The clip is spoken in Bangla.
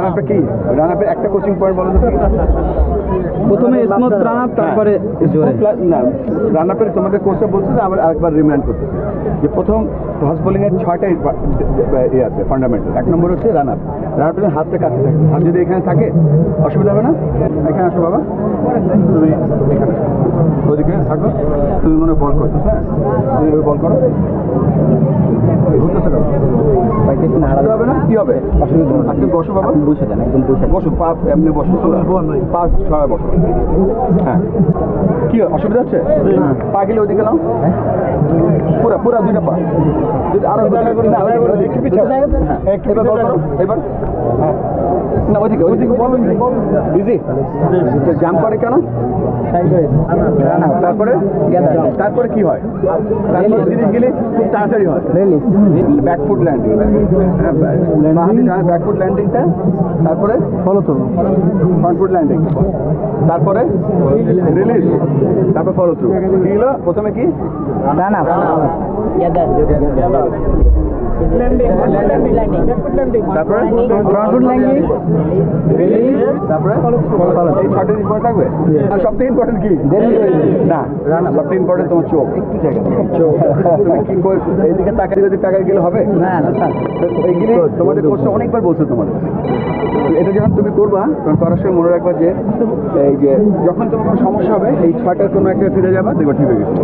আপে কি রান আপের একটা কোচিং পয়েন্ট বলো তো? প্রথমে স্মুথ রান আপ, তারপরে জোরে। না, রান আপের তোমাদের কোচটা বলছে যে আবার আরেকবার রিমাইন্ড করতেছে যে প্রথম ফাস্ট বোলিংয়ের 6টা ইয়ে আছে ফান্ডামেন্টাল। 1 নম্বর হচ্ছে রান আপ। রান আপের হাতটা কাছে থাকে, হাত যদি এখানে থাকে অসুবিধা হবে না। এখানে আসো বাবা, তুমি এখানে ওদিকে থাকো, তুমি মনে বল করছো। হ্যাঁ, তুমি বল করো। ঘুরতেছে না, হারাতে হবে না, কি হবে অসুবিধা হবে? আপনি বসো বাবা, বসে যান, একদম বসে বসো, পা এমনি বসো, পা ছড়া বসো। হ্যাঁ, কি অসুবিধা হচ্ছে? পা গেলে ওইদিকে নাও, পুরা পুরা দুইটা পা, আরো একটু পিছিয়ে। হ্যাঁ, এবার বল করো, এবার না ওইদিকে ওইদিকে বলো। বিজি জাম্প করে কেন? তারপরে তারপরে কি হয়? তারপরে জিনিস গেলে খুব তাড়াতাড়ি হয় ব্যাকফুট ল্যান্ডিং। ব্যাকফুট ল্যান্ডিংটা, তারপরে ফলো থ্রু ফ্রন্টফুট ল্যান্ডিং, তারপরে রিলিজ, তারপরে ফলো থ্রু। কি হলো প্রথমে? কি রান আপ, তারপরে ফ্রন্টফুট ল্যান্ডিং, রিলিজ, তারপরে এই 6টা ইম্পর্টেন্ট থাকবে। আর সবথেকে ইম্পর্টেন্ট কি? না, সবথেকে ইম্পর্টেন্ট তোমার চোখ। একটু জায়গা চোখ, তুমি কি করে এইদিকে তাকাই, যদি তাকাই গেলে হবে না। এইগুলি তোমাদের কোর্সটা অনেকবার বলছো তোমাদের। এটা যখন তুমি করবা তখন করার সময় মনে রাখবা যে এই যে যখন তোমার কোনো সমস্যা হবে এই 6টার কোনো একটা ফিরে যাবা, দেখবা ঠিক হয়ে গেছে।